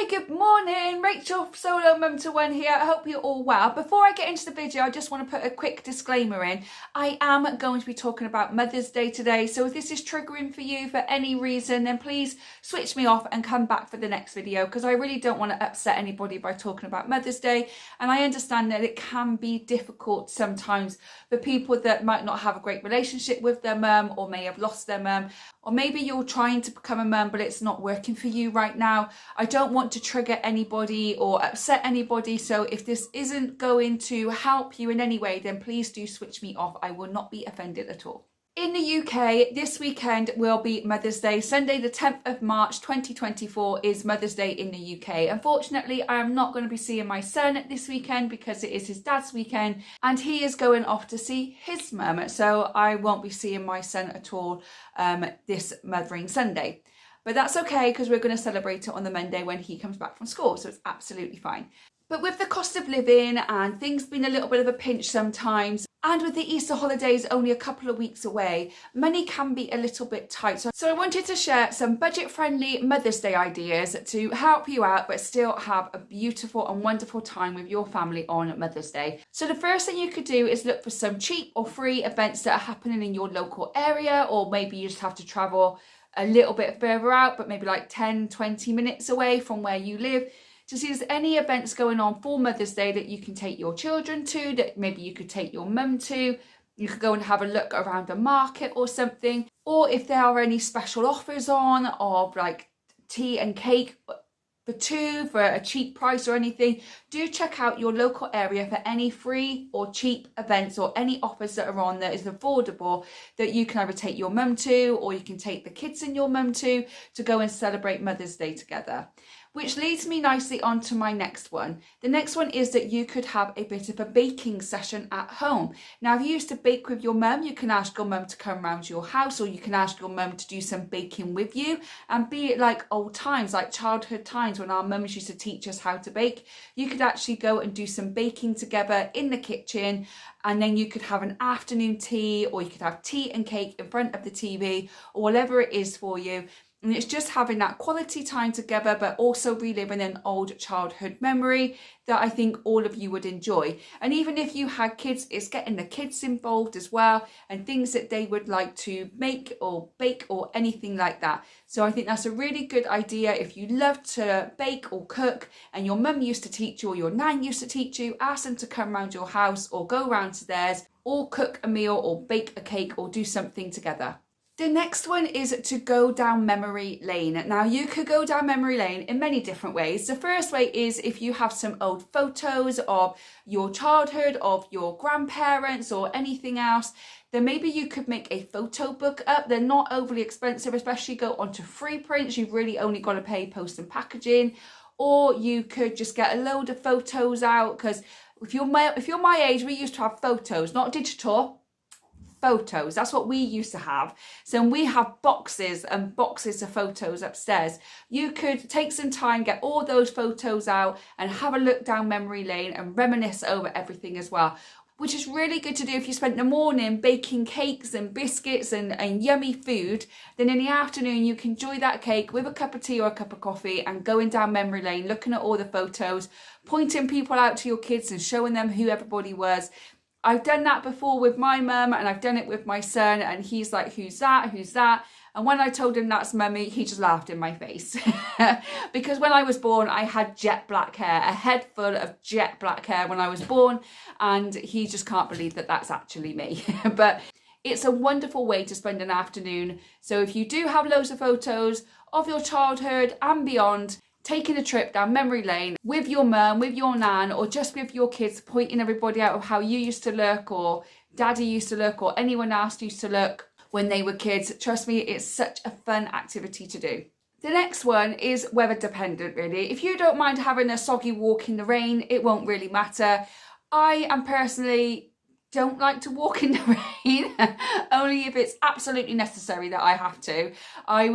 Hi, good morning. Rachel, solo mum to one here. I hope you're all well. Before I get into the video, I just want to put a quick disclaimer in. I am going to be talking about Mother's Day today. So if this is triggering for you for any reason, then please switch me off and come back for the next video, because I really don't want to upset anybody by talking about Mother's Day. And I understand that it can be difficult sometimes for people that might not have a great relationship with their mum, or may have lost their mum, or maybe you're trying to become a mum but it's not working for you right now. I don't want to trigger anybody or upset anybody, so if this isn't going to help you in any way, then please do switch me off. I will not be offended at all. In the UK, this weekend will be Mother's Day. Sunday the 10th of March 2024 is Mother's Day in the UK. Unfortunately, I am not going to be seeing my son this weekend because it is his dad's weekend and he is going off to see his mum. So I won't be seeing my son at all this Mothering Sunday. But that's okay, because we're going to celebrate it on the Monday when he comes back from school. So it's absolutely fine. But with the cost of living and things being a little bit of a pinch sometimes, and with the Easter holidays only a couple of weeks away, money can be a little bit tight. So I wanted to share some budget-friendly Mother's Day ideas to help you out but still have a beautiful and wonderful time with your family on Mother's Day. So the first thing you could do is look for some cheap or free events that are happening in your local area, or maybe you just have to travel a little bit further out, but maybe like 10-20 minutes away from where you live, to see if there's any events going on for Mother's Day that you can take your children to, that maybe you could take your mum to. You could go and have a look around a market or something. Or if there are any special offers on of like tea and cake for two for a cheap price or anything, do check out your local area for any free or cheap events or any offers that are on that is affordable, that you can either take your mum to, or you can take the kids and your mum to go and celebrate Mother's Day together. Which leads me nicely on to my next one. The next one is that you could have a bit of a baking session at home. Now, if you used to bake with your mum, you can ask your mum to come round to your house, or you can ask your mum to do some baking with you, and be it like old times, like childhood times when our mums used to teach us how to bake. You could actually go and do some baking together in the kitchen, and then you could have an afternoon tea, or you could have tea and cake in front of the TV, or whatever it is for you. And it's just having that quality time together, but also reliving an old childhood memory that I think all of you would enjoy. And even if you had kids, it's getting the kids involved as well, and things that they would like to make or bake or anything like that. So I think that's a really good idea. If you love to bake or cook and your mum used to teach you, or your nan used to teach you, ask them to come round your house or go round to theirs, or cook a meal or bake a cake or do something together. The next one is to go down memory lane. Now, you could go down memory lane in many different ways. The first way is if you have some old photos of your childhood, of your grandparents or anything else, then maybe you could make a photo book up. They're not overly expensive, especially go onto free prints. You've really only got to pay post and packaging. Or you could just get a load of photos out, because if you're my age, we used to have photos, not digital. Photos, that's what we used to have. So we have boxes and boxes of photos upstairs. You could take some time, get all those photos out and have a look down memory lane and reminisce over everything as well, which is really good to do if you spent the morning baking cakes and biscuits and yummy food. Then in the afternoon you can enjoy that cake with a cup of tea or a cup of coffee and going down memory lane, looking at all the photos, pointing people out to your kids and showing them who everybody was. I've done that before with my mum, and I've done it with my son, and he's like, who's that? Who's that? And when I told him that's mummy, he just laughed in my face. Because when I was born, I had jet black hair, a head full of jet black hair when I was born, and he just can't believe that that's actually me. But it's a wonderful way to spend an afternoon. So if you do have loads of photos of your childhood and beyond, taking a trip down memory lane with your mum, with your nan, or just with your kids, pointing everybody out of how you used to look, or daddy used to look, or anyone else used to look when they were kids. Trust me, it's such a fun activity to do. The next one is weather dependent, really. If you don't mind having a soggy walk in the rain, it won't really matter. I am personally don't like to walk in the rain, only if it's absolutely necessary that I have to. I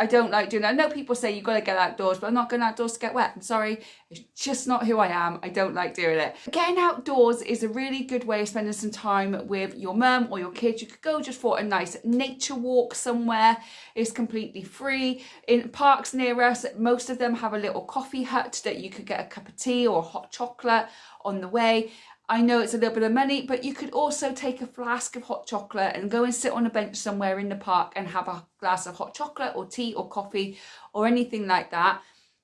don't like doing that. I know people say you've got to get outdoors, but I'm not going outdoors to get wet. I'm sorry, it's just not who I am. I don't like doing it. Getting outdoors is a really good way of spending some time with your mum or your kids. You could go just for a nice nature walk somewhere. It's completely free. In parks near us, most of them have a little coffee hut that you could get a cup of tea or hot chocolate on the way. I know it's a little bit of money, but you could also take a flask of hot chocolate and go and sit on a bench somewhere in the park and have a glass of hot chocolate or tea or coffee or anything like that.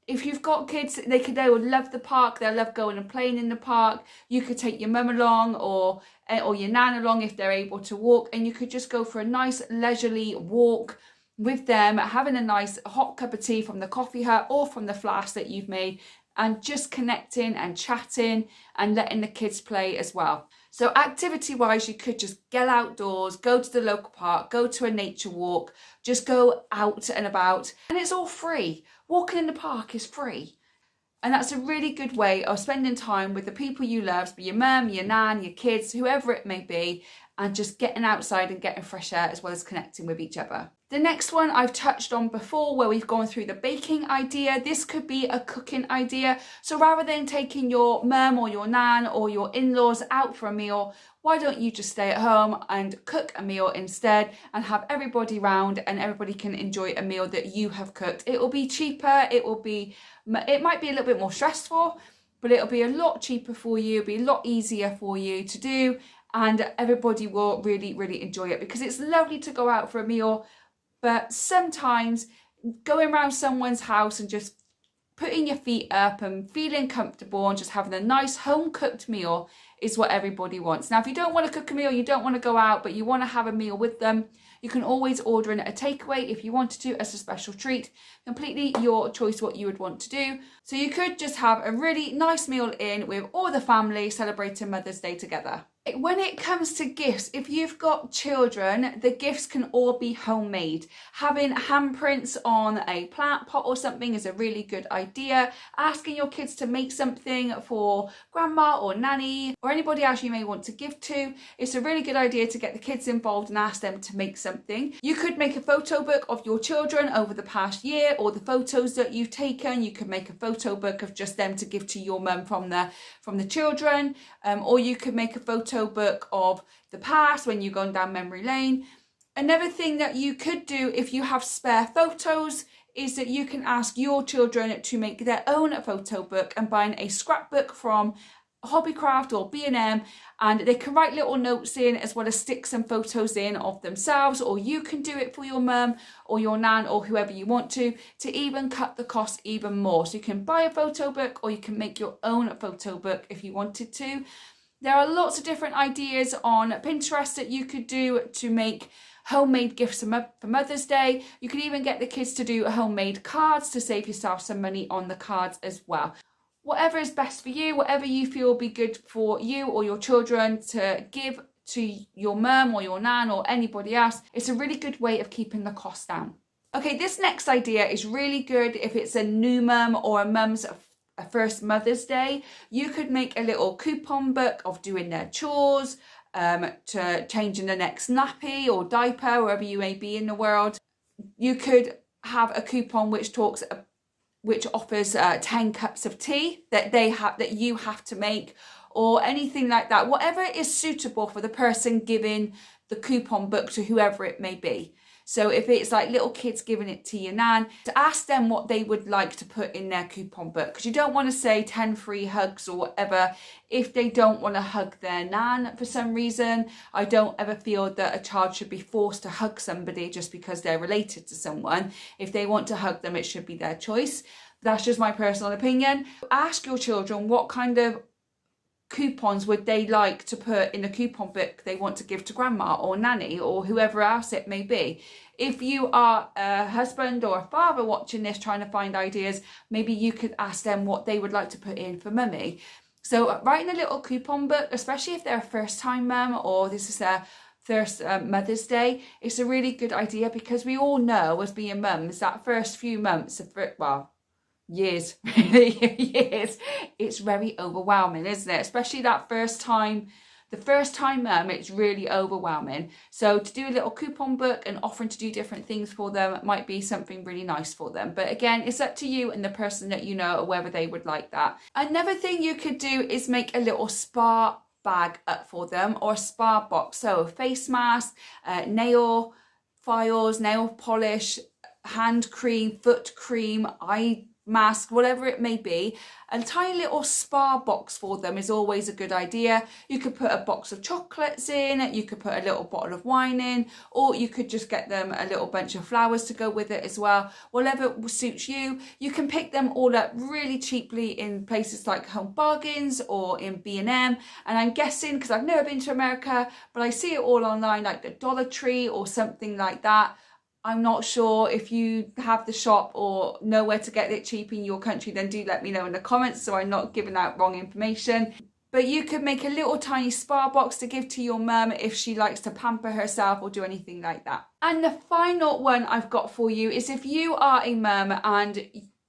If you've got kids, they would love the park. They'll love going and playing in the park. You could take your mum along or your nan along if they're able to walk, and you could just go for a nice leisurely walk with them, having a nice hot cup of tea from the coffee hut or from the flask that you've made, and just connecting and chatting and letting the kids play as well. So activity wise, you could just get outdoors, go to the local park, go to a nature walk, just go out and about, and it's all free. Walking in the park is free. And that's a really good way of spending time with the people you love, your mum, your nan, your kids, whoever it may be, and just getting outside and getting fresh air as well as connecting with each other. The next one I've touched on before, where we've gone through the baking idea. This could be a cooking idea. So rather than taking your mum or your nan or your in-laws out for a meal, why don't you just stay at home and cook a meal instead and have everybody round and everybody can enjoy a meal that you have cooked. It will be cheaper, it might be a little bit more stressful, but it'll be a lot cheaper for you, it'll be a lot easier for you to do, and everybody will really, really enjoy it, because it's lovely to go out for a meal, but sometimes going around someone's house and just putting your feet up and feeling comfortable and just having a nice home cooked meal is what everybody wants. Now, if you don't want to cook a meal, you don't want to go out, but you want to have a meal with them, you can always order in a takeaway if you wanted to as a special treat. Completely your choice what you would want to do. So you could just have a really nice meal in with all the family celebrating Mother's Day together. When it comes to gifts, if you've got children, the gifts can all be homemade. Having handprints on a plant pot or something is a really good idea. Asking your kids to make something for grandma or nanny or anybody else you may want to give to, it's a really good idea to get the kids involved and ask them to make something. You could make a photo book of your children over the past year or the photos that you've taken. You could make a photo book of just them to give to your mum from the children, or you could make a photo book of the past when you're going down memory lane. Another thing that you could do if you have spare photos is that you can ask your children to make their own photo book and buying a scrapbook from Hobbycraft or B&M, and they can write little notes in as well as stick some photos in of themselves, or you can do it for your mum or your nan or whoever you want to even cut the cost even more. So you can buy a photo book or you can make your own photo book if you wanted to. There are lots of different ideas on Pinterest that you could do to make homemade gifts for Mother's Day. You can even get the kids to do homemade cards to save yourself some money on the cards as well. Whatever is best for you, whatever you feel will be good for you or your children to give to your mum or your nan or anybody else, it's a really good way of keeping the cost down. Okay, this next idea is really good if it's a new mum or a mum's first Mother's Day. You could make a little coupon book of doing their chores, to changing the next nappy or diaper, wherever you may be in the world. You could have a coupon which offers 10 cups of tea that you have to make, or anything like that. Whatever is suitable for the person giving the coupon book to whoever it may be. So if it's like little kids giving it to your nan, to ask them what they would like to put in their coupon book, because you don't want to say 10 free hugs or whatever if they don't want to hug their nan for some reason. I don't ever feel that a child should be forced to hug somebody just because they're related to someone. If they want to hug them, it should be their choice. That's just my personal opinion. Ask your children what kind of coupons would they like to put in a coupon book they want to give to grandma or nanny or whoever else it may be. If you are a husband or a father watching this trying to find ideas, maybe you could ask them what they would like to put in for mummy. So writing a little coupon book, especially if they're a first time mum or this is their first Mother's Day, it's a really good idea, because we all know as being mums that first few months of years, really, years, it's very overwhelming, isn't it? Especially that first time The first time mum, it's really overwhelming. So to do a little coupon book and offering to do different things for them might be something really nice for them. But again, it's up to you and the person that you know whether they would like that. Another thing you could do is make a little spa bag up for them, or a spa box. So a face mask, nail files, nail polish, hand cream, foot cream, eye mask, whatever it may be. A tiny little spa box for them is always a good idea. You could put a box of chocolates in, you could put a little bottle of wine in, or you could just get them a little bunch of flowers to go with it as well. Whatever suits you. You can pick them all up really cheaply in places like Home Bargains or in B&M, and I'm guessing, because I've never been to America, but I see it all online, like the Dollar Tree or something like that. I'm not sure. If you have the shop or know where to get it cheap in your country, then do let me know in the comments so I'm not giving out wrong information. But you could make a little tiny spa box to give to your mum if she likes to pamper herself or do anything like that. And the final one I've got for you is if you are a mum and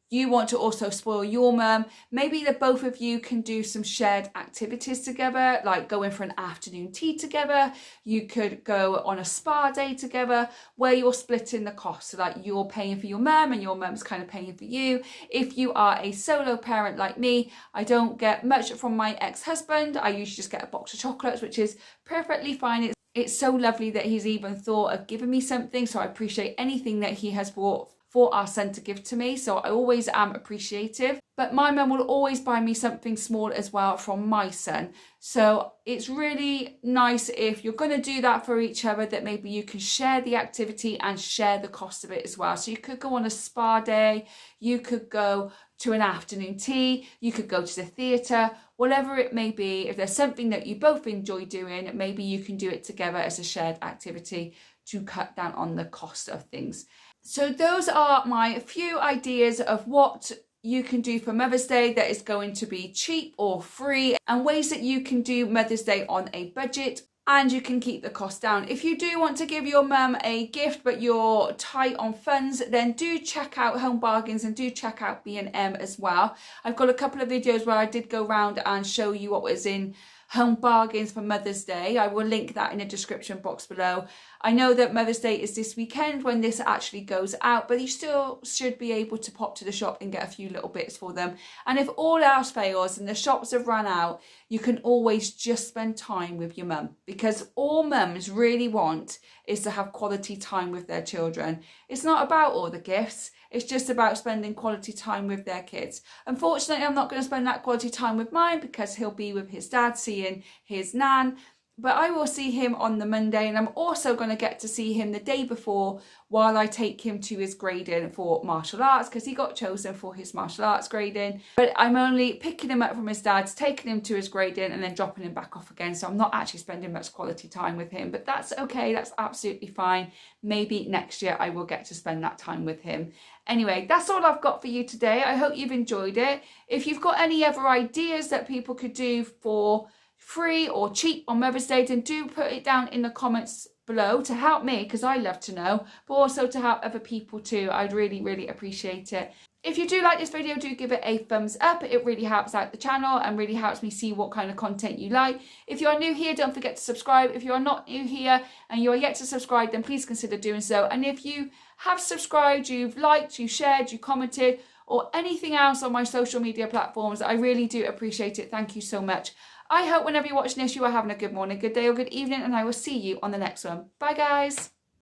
you want to also spoil your mum, maybe the both of you can do some shared activities together, like going for an afternoon tea together. You could go on a spa day together where you're splitting the cost, so like you're paying for your mum and your mum's kind of paying for you. If you are a solo parent like me, I don't get much from my ex-husband. I usually just get a box of chocolates, which is perfectly fine. It's so lovely that he's even thought of giving me something, so I appreciate anything that he has bought for our son to give to me, so I always am appreciative. But my mum will always buy me something small as well from my son, so it's really nice if you're going to do that for each other, that maybe you can share the activity and share the cost of it as well. So you could go on a spa day, you could go to an afternoon tea, you could go to the theatre, whatever it may be. If there's something that you both enjoy doing, maybe you can do it together as a shared activity to cut down on the cost of things. So those are my few ideas of what you can do for Mother's Day that is going to be cheap or free, and ways that you can do Mother's Day on a budget and you can keep the cost down. If you do want to give your mum a gift but you're tight on funds, then do check out Home Bargains and do check out B&M as well. I've got a couple of videos where I did go around and show you what was in Home Bargains for Mother's Day. I will link that in the description box below. I know that Mother's Day is this weekend when this actually goes out, but you still should be able to pop to the shop and get a few little bits for them. And if all else fails and the shops have run out, you can always just spend time with your mum, because all mums really want is to have quality time with their children. It's not about all the gifts. It's just about spending quality time with their kids. Unfortunately, I'm not going to spend that quality time with mine because he'll be with his dad seeing his nan. But I will see him on the Monday, and I'm also going to get to see him the day before while I take him to his grading for martial arts, because he got chosen for his martial arts grading. But I'm only picking him up from his dad's, taking him to his grading and then dropping him back off again. So I'm not actually spending much quality time with him, but that's okay. That's absolutely fine. Maybe next year I will get to spend that time with him. Anyway, that's all I've got for you today. I hope you've enjoyed it. If you've got any other ideas that people could do for free or cheap on Mother's Day, then do put it down in the comments below to help me, because I love to know, but also to help other people too. I'd really appreciate it. If you do like this video, do give it a thumbs up. It really helps out the channel and really helps me see what kind of content you like. If you are new here, don't forget to subscribe. If you are not new here and you are yet to subscribe, then please consider doing so. And if you have subscribed, you've liked, you shared, you commented, or anything else on my social media platforms, I really do appreciate it. Thank you so much. I hope whenever you're watching this, you are having a good morning, good day, or good evening, and I will see you on the next one. Bye, guys.